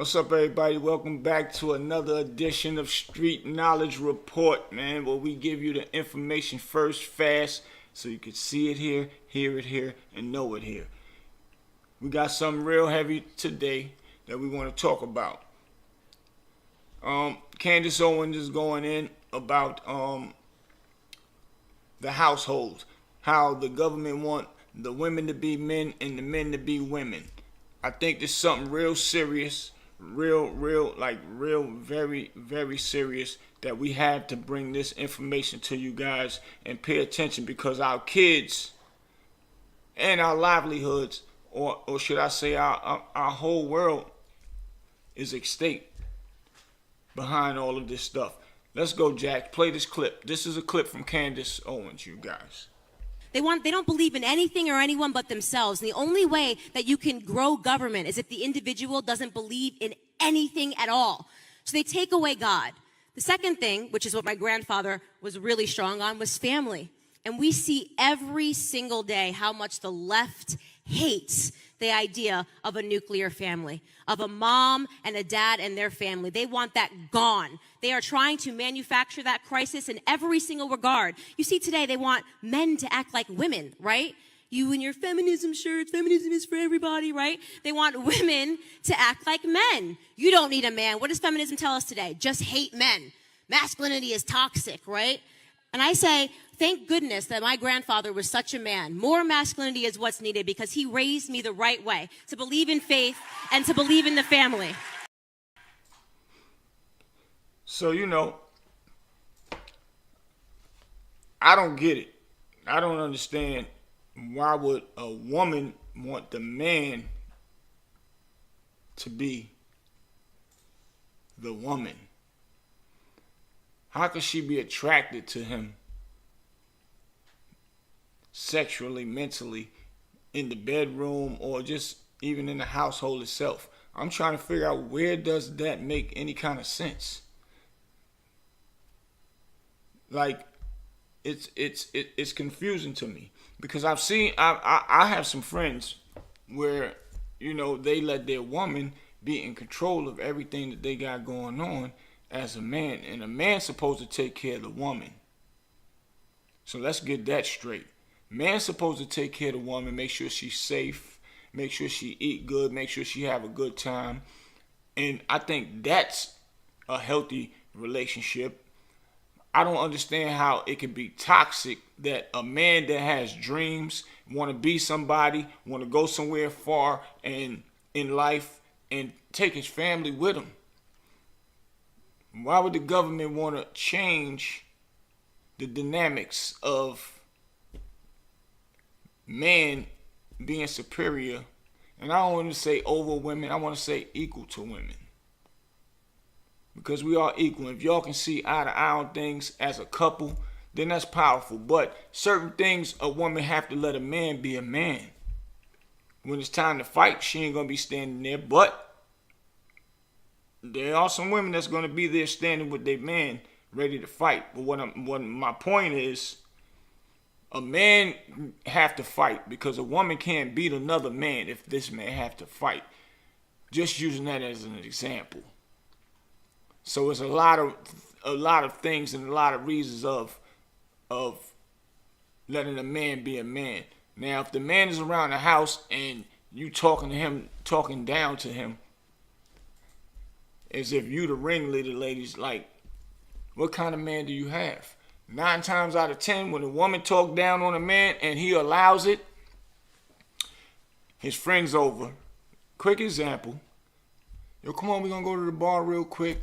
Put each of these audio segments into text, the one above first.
What's up, everybody? Welcome back to another edition of Street Knowledge Report, man, where we give you the information first, fast, so you can see it here, hear it here, and know it here. We got something real heavy today that we want to talk about. Candice Owens is going in about the households, how the government want the women to be men and the men to be women. I think there's something real serious, real, very, very serious that we have to bring this information to you guys and pay attention, because our kids and our livelihoods, or should I say our whole world, is at stake behind all of this stuff. Let's go, Jack. Play this clip. This is a clip from Candice Owens, you guys. They don't believe in anything or anyone but themselves. And the only way that you can grow government is if the individual doesn't believe in anything at all. So they take away God. The second thing, which is what my grandfather was really strong on, was family. And we see every single day how much the left hates the idea of a nuclear family, of a mom and a dad and their family. They want that gone. They are trying to manufacture that crisis in every single regard. You see, today they want men to act like women, right? You and your feminism shirts, feminism is for everybody, right? They want women to act like men. You don't need a man. What does feminism tell us today? Just hate men. Masculinity is toxic, right? And I say, thank goodness that my grandfather was such a man. More masculinity is what's needed, because he raised me the right way, to believe in faith and to believe in the family. So, I don't get it. I don't understand, why would a woman want the man to be the woman? How could she be attracted to him sexually, mentally, in the bedroom, or just even in the household itself? I'm trying to figure out, where does that make any kind of sense? Like, it's confusing to me, because I have some friends where, they let their woman be in control of everything that they got going on as a man, and a man's supposed to take care of the woman. So let's get that straight. Man's supposed to take care of the woman, make sure she's safe, make sure she eat good, make sure she have a good time. And I think that's a healthy relationship. I don't understand how it can be toxic that a man that has dreams, want to be somebody, want to go somewhere far and in life, and take his family with him. Why would the government want to change the dynamics of man being superior? And I don't want to say over women, I want to say equal to women. Because we are equal. If y'all can see eye to eye on things as a couple, then that's powerful. But certain things a woman have to let a man be a man. When it's time to fight, she ain't going to be standing there. But there are some women that's going to be there standing with their man, ready to fight. But what my point is, a man have to fight, because a woman can't beat another man if this man have to fight. Just using that as an example. So it's a lot of things and a lot of reasons of letting a man be a man. Now, if the man is around the house and you talking to him, talking down to him, as if you the ringleader, ladies, like, what kind of man do you have? 9 times out of 10, when a woman talk down on a man and he allows it, his friend's over. Quick example. Yo, come on, we gonna go to the bar real quick.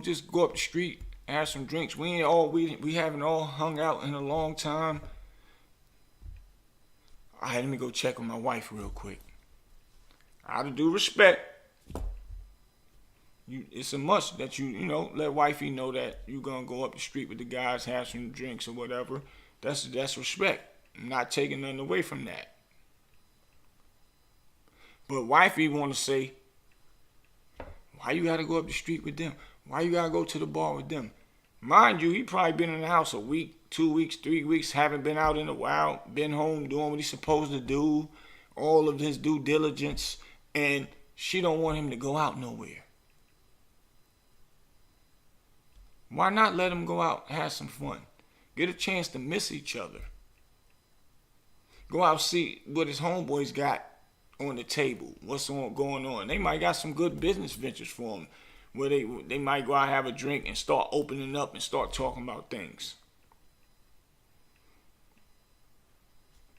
Just go up the street, have some drinks. We haven't all hung out in a long time. All right, let me go check on my wife real quick. Out of due respect, it's a must that you let wifey know that you're gonna go up the street with the guys, have some drinks or whatever. That's respect. I'm not taking nothing away from that. But wifey want to say, why you gotta go up the street with them? Why you gotta go to the bar with them? Mind you, he probably been in the house a week, 2 weeks, 3 weeks, haven't been out in a while, been home doing what he's supposed to do, all of his due diligence, and she don't want him to go out nowhere. Why not let him go out, have some fun, get a chance to miss each other? Go out, see what his homeboys got on the table, what's going on. They might got some good business ventures for him, where they might go out, have a drink, and start opening up and start talking about things.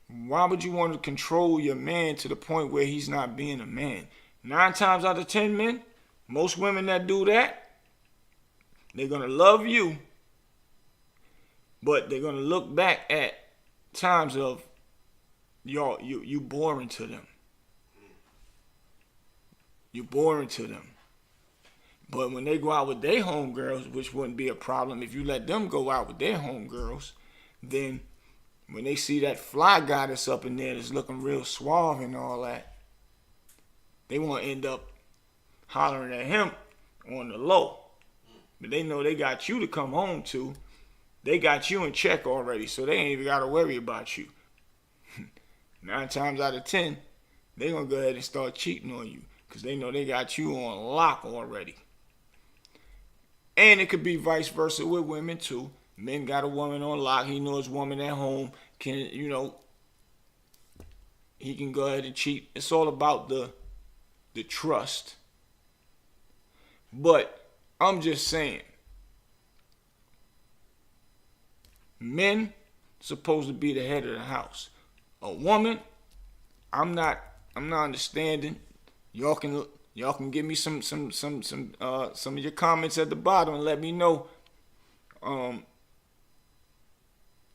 Why would you want to control your man to the point where he's not being a man? 9 times out of 10 men, most women that do that, they're going to love you, but they're going to look back at times of you boring to them. You're boring to them. But when they go out with their homegirls, which wouldn't be a problem if you let them go out with their homegirls, then when they see that fly guy that's up in there that's looking real suave and all that, they want to end up hollering at him on the low. But they know they got you to come home to. They got you in check already, so they ain't even got to worry about you. 9 times out of 10, they going to go ahead and start cheating on you because they know they got you on lock already. And it could be vice versa with women too. Men got a woman on lock. He knows his woman at home can, he can go ahead and cheat. It's all about the trust. But I'm just saying, men supposed to be the head of the house. A woman, I'm not understanding. Y'all can give me some of your comments at the bottom and let me know.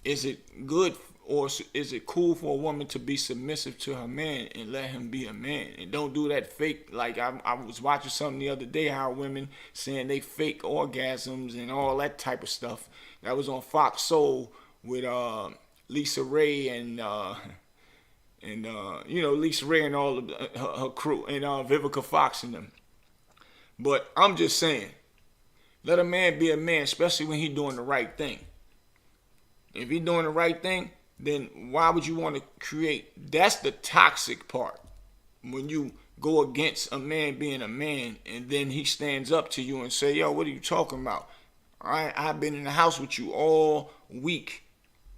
Is it good or is it cool for a woman to be submissive to her man and let him be a man? And don't do that fake, like I was watching something the other day, how women saying they fake orgasms and all that type of stuff. That was on Fox Soul with Lisa Ray and Lisa Ray and all of her crew and Vivica Fox and them. But I'm just saying, let a man be a man, especially when he's doing the right thing. If he's doing the right thing, then why would you want to create? That's the toxic part. When you go against a man being a man and then he stands up to you and say, yo, what are you talking about? I've been in the house with you all week.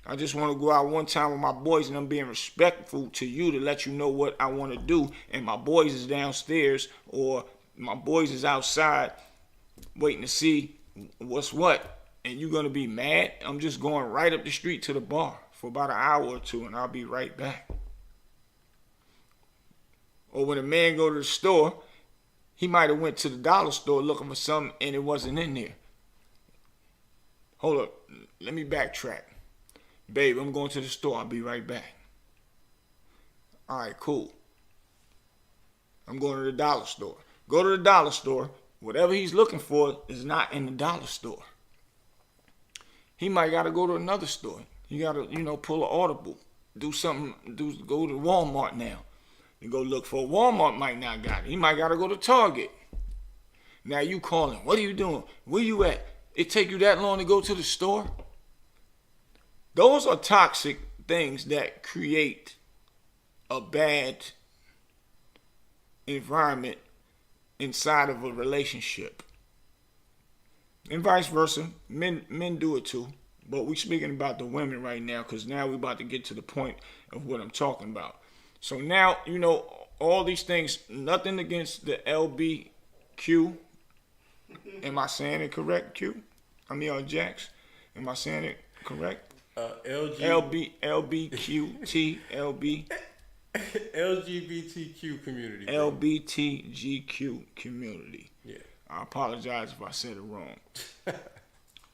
I just want to go out one time with my boys and I'm being respectful to you to let you know what I want to do. And my boys is downstairs or my boys is outside waiting to see what's what. And you're going to be mad? I'm just going right up the street to the bar for about an hour or two and I'll be right back. Or when a man go to the store, he might have went to the dollar store looking for something and it wasn't in there. Hold up. Let me backtrack. Babe, I'm going to the store. I'll be right back. All right, cool. I'm going to the dollar store. Go to the dollar store. Whatever he's looking for is not in the dollar store. He might got to go to another store. You got to, pull an audible. Do something. Go to Walmart now. And go look for Walmart might not got it. He might got to go to Target. Now you calling. What are you doing? Where you at? It take you that long to go to the store? Those are toxic things that create a bad environment inside of a relationship. And vice versa. Men do it too. But we're speaking about the women right now because now we're about to get to the point of what I'm talking about. So now, all these things, nothing against the LBQ. Am I saying it correct, Q? Jax. Am I saying it correct? LGBTQ community. Bro. LBTGQ community. Yeah. I apologize if I said it wrong.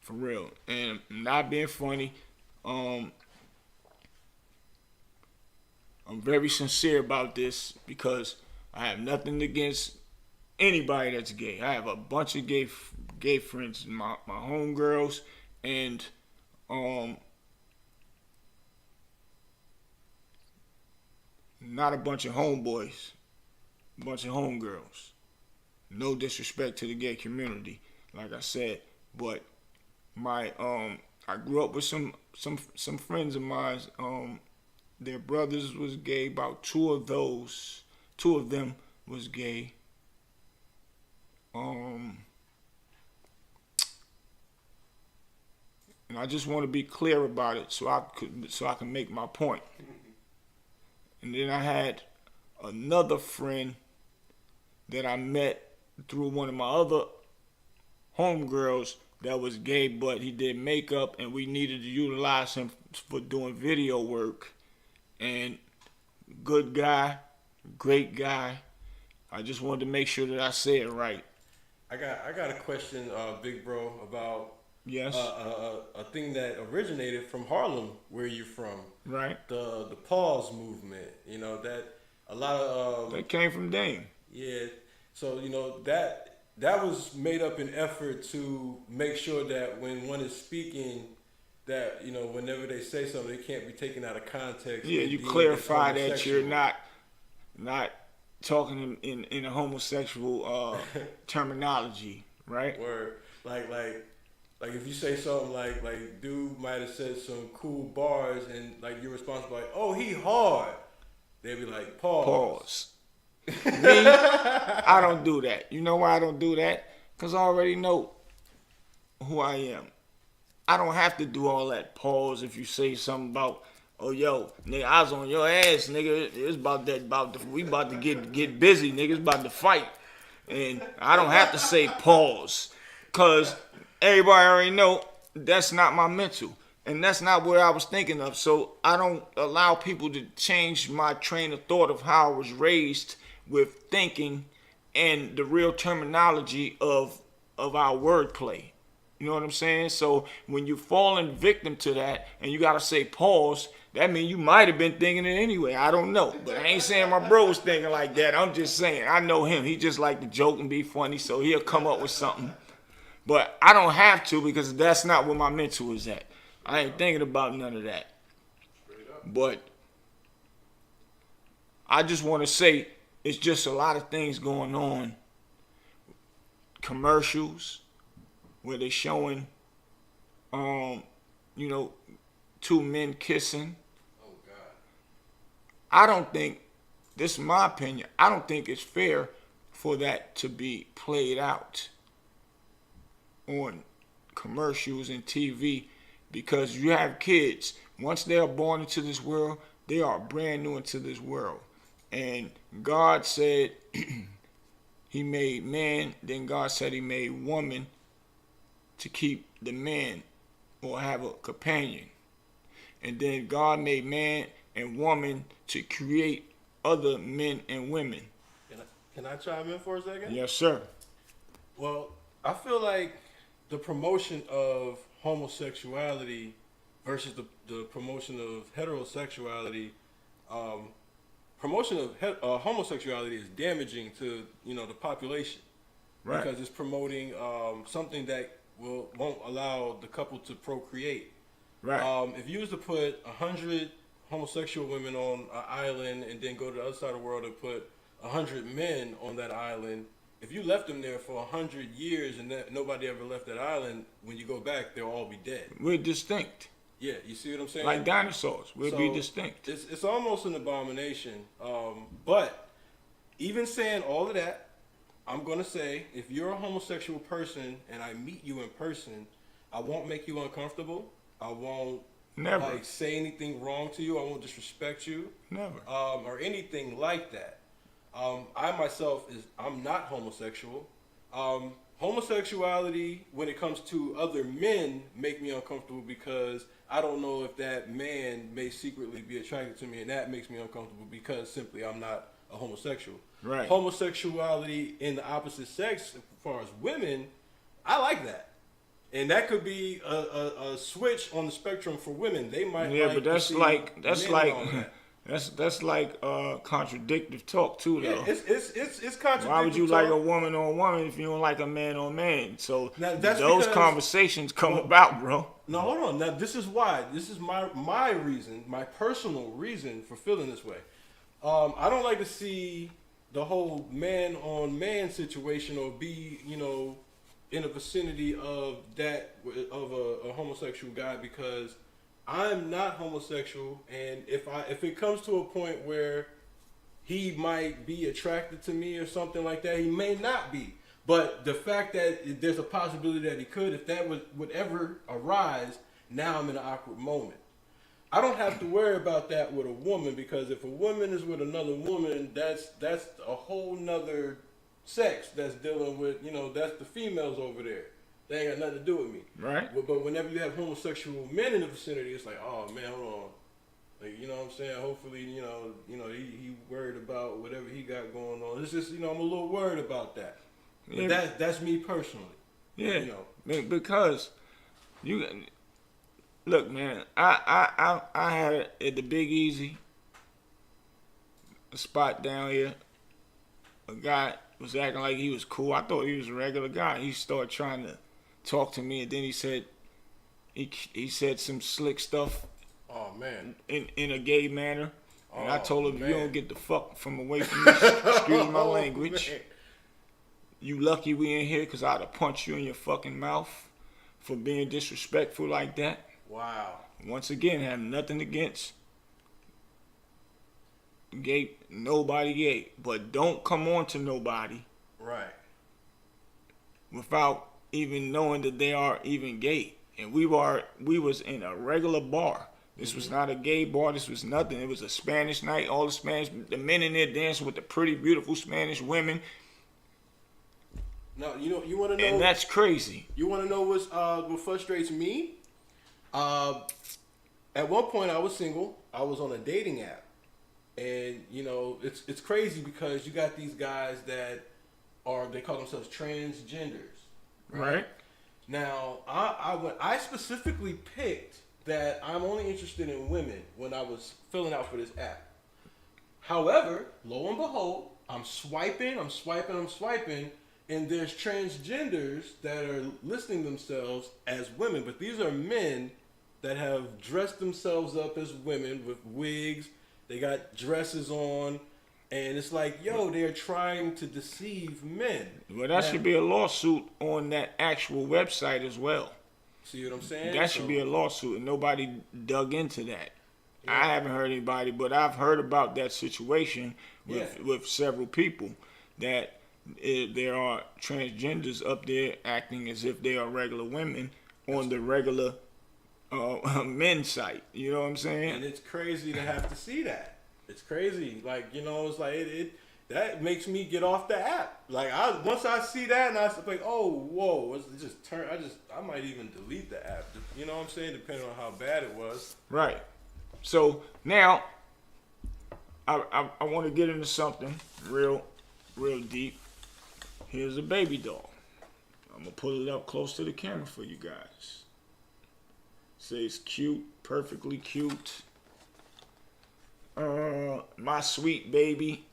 For real. And not being funny, I'm very sincere about this because I have nothing against anybody that's gay. I have a bunch of gay friends, my homegirls, and not a bunch of homeboys, a bunch of homegirls. No disrespect to the gay community, like I said, but I grew up with some friends of mine. Their brothers was gay. About two of them was gay. and I just want to be clear about it so I can make my point. And then I had another friend that I met through one of my other homegirls that was gay, but he did makeup, and we needed to utilize him for doing video work. And good guy, great guy. I just wanted to make sure that I say it right. I got a question, big bro, about Yes. a thing that originated from Harlem, where you're from. Right. The pause movement. You know that a lot of That came from Dame. yeah. So you know that was made up in effort to make sure that when one is speaking, that you know whenever they say something, it can't be taken out of context. Yeah, and you deemed clarify as that you're homosexual. not talking in a homosexual terminology, right? Word. Like if you say something like dude might have said some cool bars and like you're responsible like, oh, he hard. They'd be like, pause. Pause. Me, I don't do that. You know why I don't do that? Because I already know who I am. I don't have to do all that pause if you say something about, oh yo, nigga, I was on your ass, nigga. It's we about to get busy, nigga. It's about to fight. And I don't have to say pause. Cause everybody already know that's not my mental. And that's not what I was thinking of. So I don't allow people to change my train of thought of how I was raised with thinking and the real terminology of our wordplay. You know what I'm saying? So when you're falling victim to that and you gotta say pause, that means you might have been thinking it anyway. I don't know. But I ain't saying my bro was thinking like that. I'm just saying I know him. He just like to joke and be funny, so he'll come up with something. But I don't have to because that's not where my mental is at. I ain't thinking about none of that. But I just want to say it's just a lot of things going on. Commercials where they showing, two men kissing. Oh God. I don't think, this is my opinion, I don't think it's fair for that to be played out on commercials and TV because you have kids. Once they are born into this world, they are brand new into this world. And God said he made man, then God said he made woman to keep the man or have a companion. And then God made man and woman to create other men and women. Can I chime in for a second? Yes, sir. Well, I feel like the promotion of homosexuality versus the promotion of heterosexuality, promotion of homosexuality is damaging to the population, Right. because it's promoting something that won't allow the couple to procreate. Right. If you was to put 100 homosexual women on an island and then go to the other side of the world and put 100 men on that island, if you left them there for 100 years and nobody ever left that island, when you go back, they'll all be dead. We're distinct. Yeah, you see what I'm saying? Like dinosaurs. We'll be So, distinct. It's almost an abomination. But even saying all of that, I'm going to say if you're a homosexual person and I meet you in person, I won't make you uncomfortable. I won't Never. say anything wrong to you. I won't disrespect you. Never. Or anything like that. I myself I'm not homosexual. Homosexuality, when it comes to other men, make me uncomfortable because I don't know if that man may secretly be attracted to me, and that makes me uncomfortable because simply I'm not a homosexual. Right. Homosexuality in the opposite sex, as far as women, I like that. And that could be a switch on the spectrum for women. They might But that's like men on that. that's like contradictive talk too, though. Yeah, it's contradictory. Why would you like a woman on woman if you don't like a man on man? So Now, that's those because- conversations come about, bro. No, hold on. Now this is why. This is my reason, my personal reason for feeling this way. I don't like to see the whole man on man situation or be, in the vicinity of that of a homosexual guy because I'm not homosexual, and if it comes to a point where he might be attracted to me or something like that, he may not be. But the fact that there's a possibility that he could, if that would ever arise, now I'm in an awkward moment. I don't have to worry about that with a woman, because if a woman is with another woman, that's a whole nother sex that's dealing with, that's the females over there. They ain't got nothing to do with me. Right. But whenever you have homosexual men in the vicinity, it's like, oh man, hold on. Like, you know what I'm saying? Hopefully, he worried about whatever he got going on. It's just, I'm a little worried about that. But Yeah. that's me personally. Yeah. Because look, man, I had it at the Big Easy, a spot down here. A guy was acting like he was cool. I thought he was a regular guy. He started trying to talk to me, and then he said some slick stuff. Oh man. In a gay manner. And I told him, man. you don't get the fuck from away from me. Excuse my language. Man. You lucky we in here, because I'd have punched you in your fucking mouth for being disrespectful like that. Wow. Once again, have nothing against gay, nobody gay. But don't come on to nobody Right. without even knowing that they are even gay. And we was in a regular bar. This was not a gay bar. This was nothing. It was a Spanish night. All the men in there dancing with the pretty, beautiful Spanish women. No, you want to know? And that's crazy. You want to know what frustrates me? At one point, I was single. I was on a dating app, and it's crazy because you got these guys that they call themselves transgenders, Right? Now, I specifically picked that I'm only interested in women when I was filling out for this app. However, lo and behold, I'm swiping, and there's transgenders that are listing themselves as women, but these are men that have dressed themselves up as women with wigs. They got dresses on, and it's like, they're trying to deceive men. Well, that should be a lawsuit on that actual website as well. See what I'm saying? That should be a lawsuit, and nobody dug into that. Yeah. I haven't heard anybody, but I've heard about that situation with several people, that there are transgenders up there acting as if they are regular women on the regular men's site. You know what I'm saying? And it's crazy to have to see that. It's crazy. Like, it's like it that makes me get off the app. Like, once I see that, and I was like, oh, whoa, it's just turn. I might even delete the app. You know what I'm saying? Depending on how bad it was. Right. So now, I want to get into something real deep. Here's a baby doll. I'm gonna pull it up close to the camera for you guys. Says cute, perfectly cute. My sweet baby,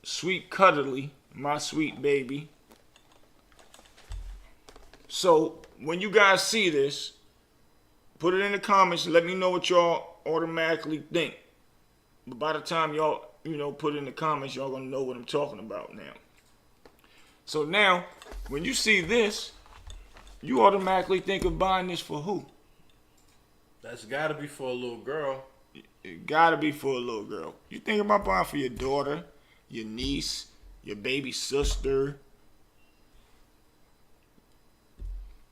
sweet cuddly, my sweet baby. So when you guys see this, put it in the comments. Let me know what y'all automatically think. But by the time y'all, put it in the comments, y'all gonna know what I'm talking about now. So now, when you see this, you automatically think of buying this for who? That's gotta be for a little girl. It gotta be for a little girl. You think about buying for your daughter, your niece, your baby sister.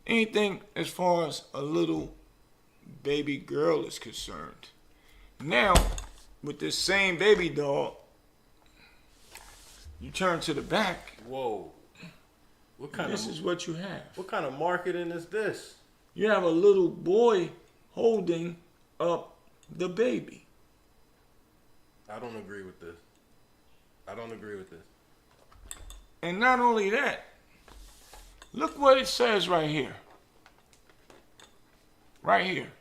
Anything as far as a little baby girl is concerned. Now, with this same baby doll, you turn to the back. Whoa. This is what you have. What kind of marketing is this? You have a little boy holding up the baby. I don't agree with this. And not only that, look what it says right here. Right here.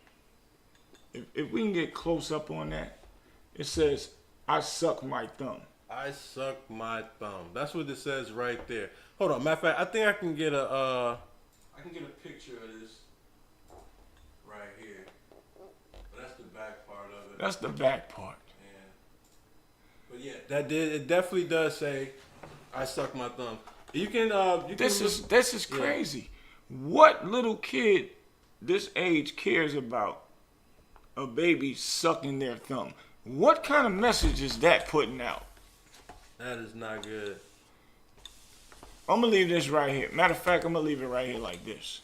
If we can get close up on that, it says, I suck my thumb. I suck my thumb. That's what it says right there. Hold on, matter of fact, I think I can get a picture of this right here. But that's the back part of it. That's the back part. Yeah. But yeah, it definitely does say, I suck my thumb. This is crazy. What little kid this age cares about a baby sucking their thumb? What kind of message is that putting out? That is not good. I'm gonna leave this right here. Matter of fact, I'm gonna leave it right here like this.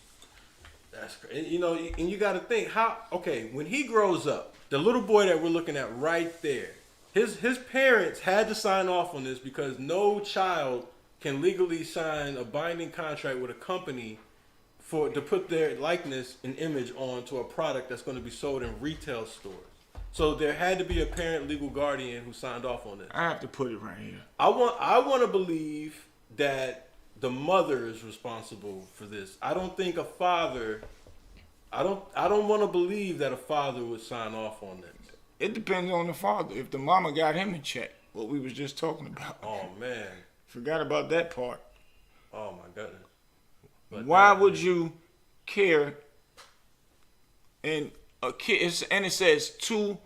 That's crazy. You know, and you got to think how. Okay, when he grows up, the little boy that we're looking at right there, his parents had to sign off on this because no child can legally sign a binding contract with a company to put their likeness and image onto a product that's going to be sold in retail stores. So there had to be a parent legal guardian who signed off on this. I have to put it right here. I want to believe that the mother is responsible for this. I don't think a father. I don't want to believe that a father would sign off on this. It depends on the father. If the mama got him in check, what we was just talking about. Oh man, Forgot about that part. oh my goodness. But Why would you care? And a kid, and it says 2+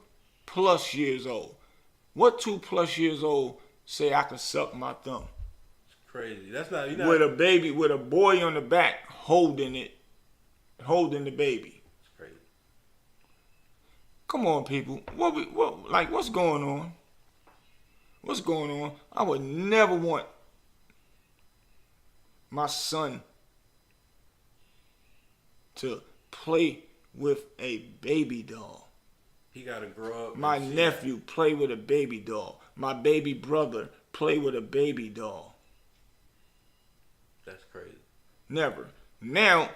years old. What 2+ years old say I could suck my thumb? It's crazy. That's not, With a baby, with a boy on the back holding the baby. It's crazy. Come on, people. What's going on? What's going on? I would never want my son to play with a baby doll. He got to grow up. My nephew play with a baby doll. My baby brother play with a baby doll. That's crazy. Never. Now,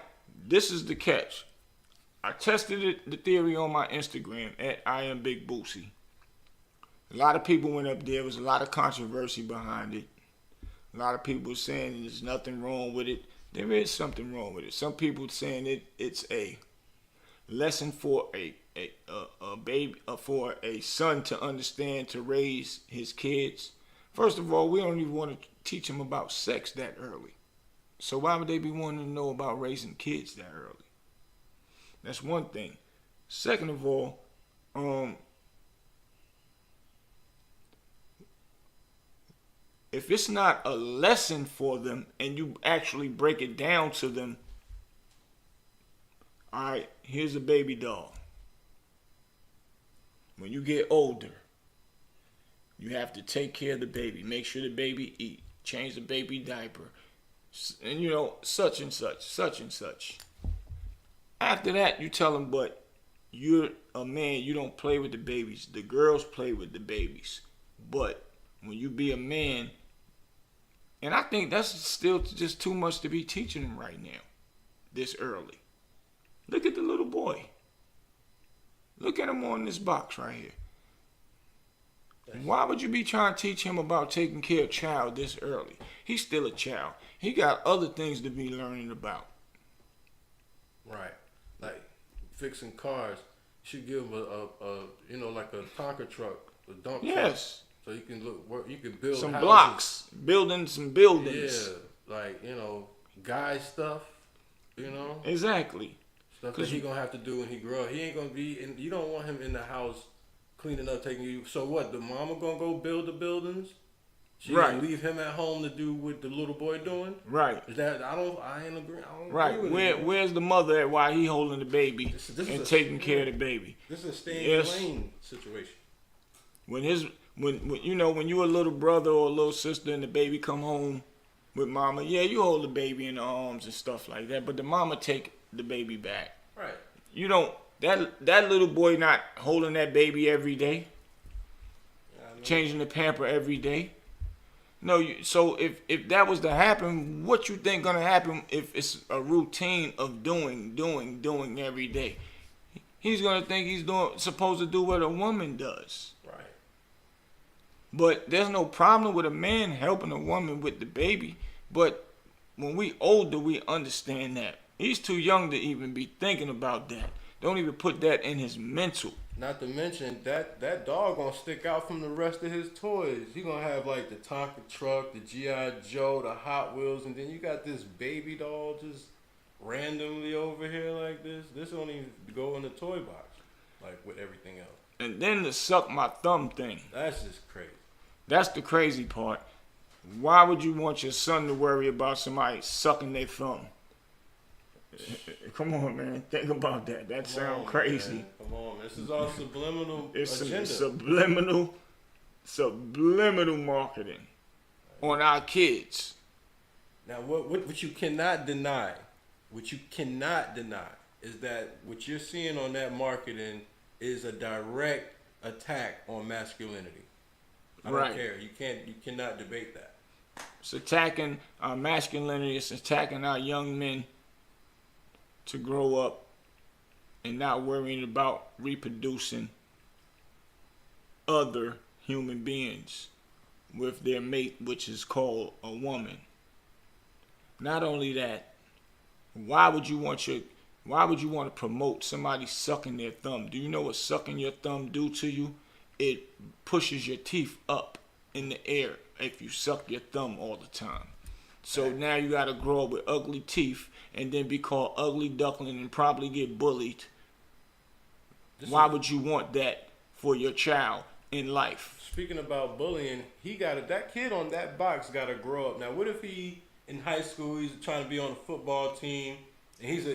this is the catch. I tested the theory on my Instagram at I am Big Boosie. A lot of people went up there. There was a lot of controversy behind it. A lot of people saying there's nothing wrong with it. There is something wrong with it. Some people saying it's a lesson for a baby, for a son to understand, to raise his kids. First of all, we don't even want to teach them about sex that early. So why would they be wanting to know about raising kids that early? That's one thing. Second of all, if it's not a lesson for them and you actually break it down to them, all right, here's a baby doll. When you get older, you have to take care of the baby. Make sure the baby eat. Change the baby diaper. And such and such, such and such. After that, you tell them, but you're a man, you don't play with the babies. The girls play with the babies. But when you be a man, and I think that's still just too much to be teaching them right now, this early. Look at the little boy. Look at him on this box right here. Why would you be trying to teach him about taking care of a child this early? He's still a child. He got other things to be learning about. Right. Like fixing cars. You should give him like a Tonka truck, a dump truck. Yes. So you can you can build some houses. blocks, building some buildings. Yeah, like guy stuff. Exactly. Stuff that he gonna have to do when he grow up. He ain't gonna be, and you don't want him in the house cleaning up, taking you. So what? The mama gonna go build the buildings? She right. gonna leave him at home to do what the little boy doing? Right. Is that I ain't agree. I don't right. Agree with Where's the mother at while he holding the baby and taking care of the baby? This is a stay in your lane situation. When you a little brother or a little sister and the baby come home with mama, yeah, you hold the baby in the arms and stuff like that, but the mama take the baby back. Right. You don't that little boy not holding that baby every day, changing the pamper every day. No, so if that was to happen, what you think gonna happen if it's a routine of doing every day? He's gonna think he's supposed to do what a woman does. Right. But there's no problem with a man helping a woman with the baby. But when we older, we understand that. He's too young to even be thinking about that. Don't even put that in his mental. Not to mention that dog gonna stick out from the rest of his toys. He gonna have like the Tonka truck, the G.I. Joe, the Hot Wheels, and then you got this baby doll just randomly over here like this. This don't even go in the toy box like with everything else. And then the suck my thumb thing. That's just crazy. That's the crazy part. Why would you want your son to worry about somebody sucking their thumb? Come on, man. Think about that. That sounds crazy. Man. Come on, man. This is all subliminal It's agenda. Subliminal marketing on our kids. Now, what you cannot deny, what you cannot deny is that what you're seeing on that marketing is a direct attack on masculinity. I don't Right. care. You cannot debate that. It's attacking our masculinity. It's attacking our young men to grow up and not worrying about reproducing other human beings with their mate, which is called a woman. Not only that, why would you want to promote somebody sucking their thumb? Do you know what sucking your thumb do to you? It pushes your teeth up in the air if you suck your thumb all the time. So now you got to grow up with ugly teeth and then be called ugly duckling and probably get bullied. Why would you want that for your child in life? Speaking about bullying, that kid on that box got to grow up. Now, what if he in high school he's trying to be on a football team and he's a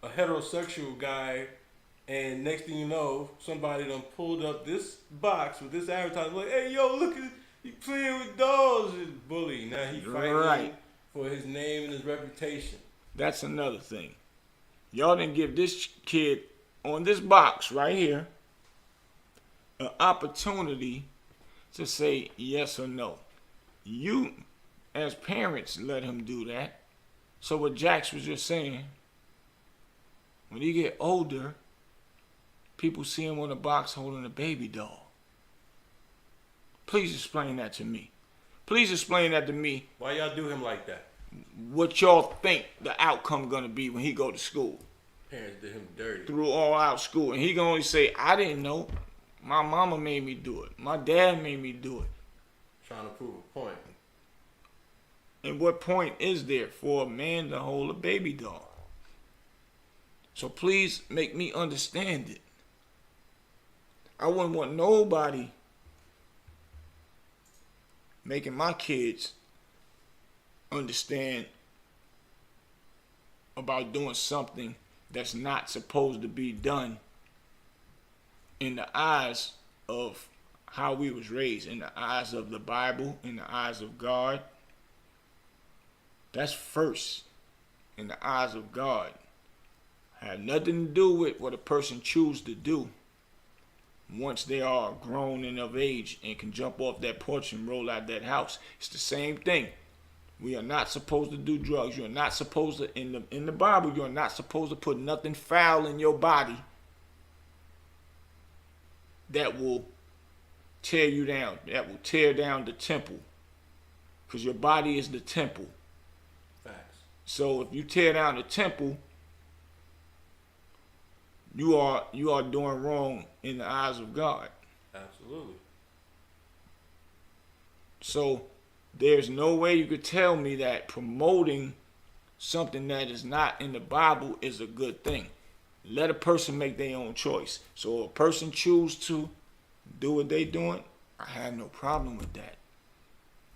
a heterosexual guy, and next thing you know, somebody done pulled up this box with this advertisement like, hey yo, look at he playing with dolls, and bully. Now he fighting for his name and his reputation. That's another thing. Y'all didn't give this kid on this box right here an opportunity to say yes or no. You, as parents, let him do that. So what Jax was just saying, when he get older, people see him on the box holding a baby doll. Please explain that to me. Please explain that to me. Why y'all do him like that? What y'all think the outcome gonna be when he go to school? Parents did him dirty. Through all out school. And he gonna only say, I didn't know. My mama made me do it. My dad made me do it. Trying to prove a point. And what point is there for a man to hold a baby doll? So please make me understand it. I wouldn't want nobody making my kids understand about doing something that's not supposed to be done in the eyes of how we was raised, in the eyes of the Bible, in the eyes of God. That's first in the eyes of God. Had nothing to do with what a person chooses to do once they are grown and of age and can jump off that porch and roll out that house. It's the same thing. We are not supposed to do drugs. You're not supposed to, in the Bible, you're not supposed to put nothing foul in your body that will tear you down, that will tear down the temple. Because your body is the temple. Facts. So if you tear down the temple, you are doing wrong in the eyes of God. Absolutely. So there's no way you could tell me that promoting something that is not in the Bible is a good thing. Let a person make their own choice. So if a person choose to do what they doing, I have no problem with that.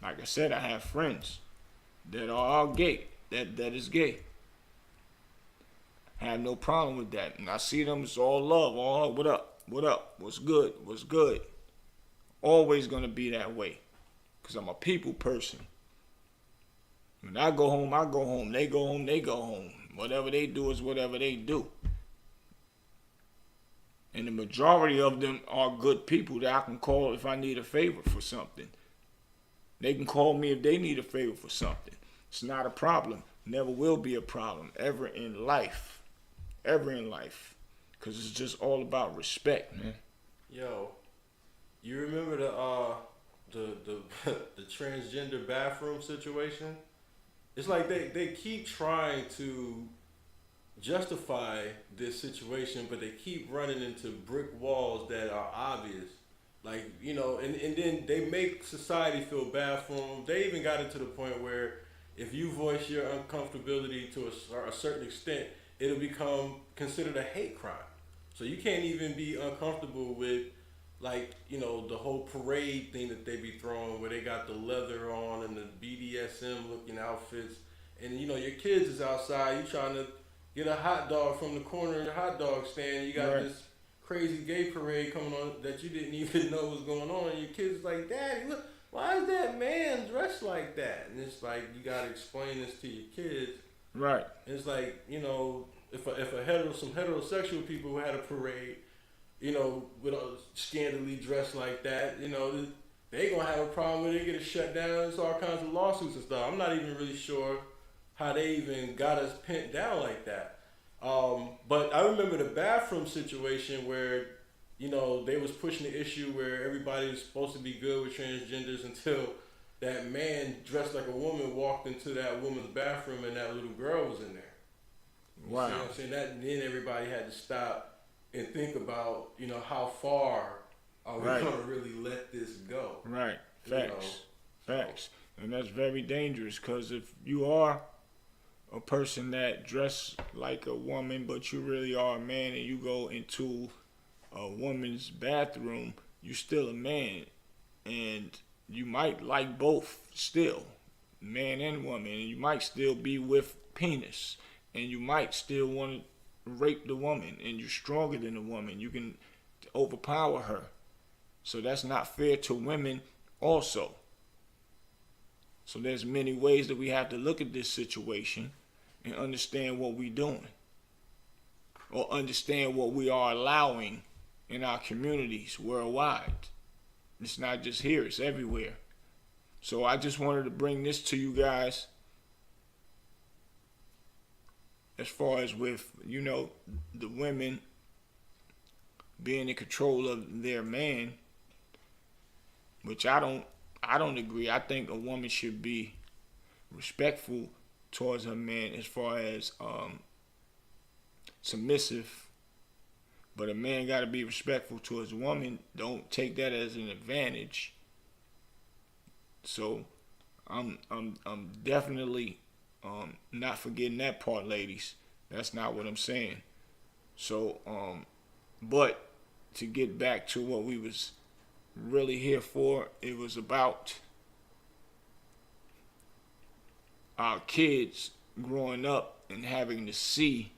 Like I said, I have friends that are all gay, that is gay. I have no problem with that. And I see them, it's all love, all what up, what's good, what's good. Always gonna be that way. Because I'm a people person. When I go home, I go home. They go home, they go home. Whatever they do is whatever they do. And the majority of them are good people that I can call if I need a favor for something. They can call me if they need a favor for something. It's not a problem. Never will be a problem. Ever in life. Ever in life. Because it's just all about respect, man. Yo, you remember the transgender bathroom situation? It's like they keep trying to justify this situation, but they keep running into brick walls that are obvious. Like, you know, and then they make society feel bad for them. They even got it to the point where if you voice your uncomfortability to a certain extent, it'll become considered a hate crime. So you can't even be uncomfortable with, like, you know, the whole parade thing that they be throwing where they got the leather on and the BDSM looking outfits. And, you know, your kids is outside, you trying to get a hot dog from the corner of the hot dog stand. You got this crazy gay parade coming on that you didn't even know was going on. And your kids is like, Daddy, why is that man dressed like that? And it's like, you gotta explain this to your kids. Right. And it's like, you know, if some heterosexual people who had a parade, you know, with scantily dressed like that, you know, they gonna have a problem when they get it shut down. There's all kinds of lawsuits and stuff. I'm not even really sure how they even got us pinned down like that. But I remember the bathroom situation where, you know, they was pushing the issue where everybody was supposed to be good with transgenders until that man dressed like a woman walked into that woman's bathroom and that little girl was in there. Wow. You see what I'm saying? Then everybody had to stop and think about, you know, how far are we Right. going to really let this go? Right. You know, Facts. And that's very dangerous, because if you are a person that dress like a woman, but you really are a man, and you go into a woman's bathroom, you still a man, and you might like both still, man and woman, and you might still be with penis, and you might still want to rape the woman, and you're stronger than the woman. You can overpower her. So that's not fair to women also. So there's many ways that we have to look at this situation and understand what we're doing, or understand what we are allowing in our communities worldwide. It's not just here, it's everywhere. So I just wanted to bring this to you guys as far as with, you know, the women being in control of their man, which I don't agree. I think a woman should be respectful towards her man as far as submissive. But a man got to be respectful to his woman. Don't take that as an advantage. So I'm definitely not forgetting that part, ladies. That's not what I'm saying. So but to get back to what we was really here for, it was about our kids growing up and having to see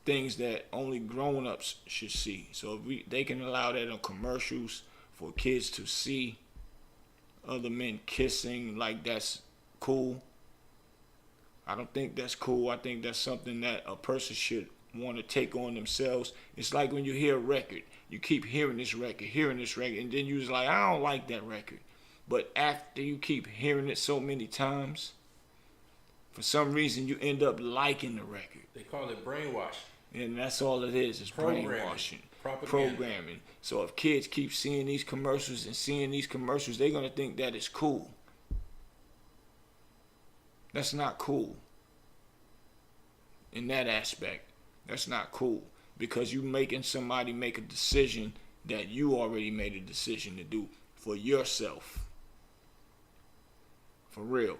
things that only grown-ups should see. So if they can allow that on commercials for kids to see other men kissing, like that's cool. I don't think that's cool. I think that's something that a person should want to take on themselves. It's like when you hear a record, you keep hearing this record, and then you're like, I don't like that record. But after you keep hearing it so many times, for some reason you end up liking the record. They call it brainwashing. And that's all it is brainwashing, programming. So if kids keep seeing these commercials, they're going to think that it's cool. That's not cool. In that aspect, that's not cool. Because you're making somebody make a decision that you already made a decision to do for yourself. For real.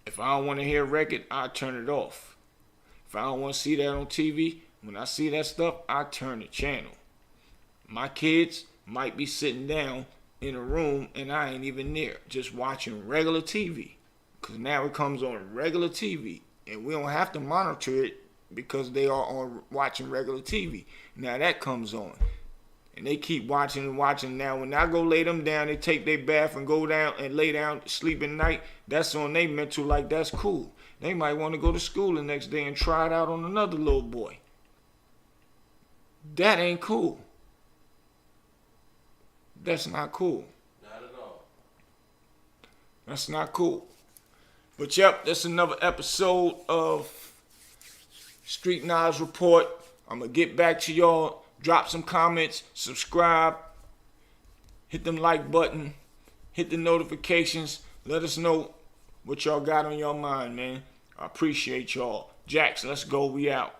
If I don't want to hear a record, I turn it off. If I don't want to see that on TV, when I see that stuff, I turn the channel. My kids might be sitting down in a room and I ain't even near, just watching regular TV. Because now it comes on regular TV and we don't have to monitor it because they are on watching regular TV. Now that comes on. And they keep watching and watching. Now when I go lay them down, they take their bath and go down and lay down, sleep at night. That's on their mental, like that's cool. They might want to go to school the next day and try it out on another little boy. That ain't cool. That's not cool. Not at all. That's not cool. But yep, that's another episode of Street Knives Report. I'm going to get back to y'all. Drop some comments, subscribe, hit them like button, hit the notifications. Let us know what y'all got on your mind, man. I appreciate y'all. Jax, let's go. We out.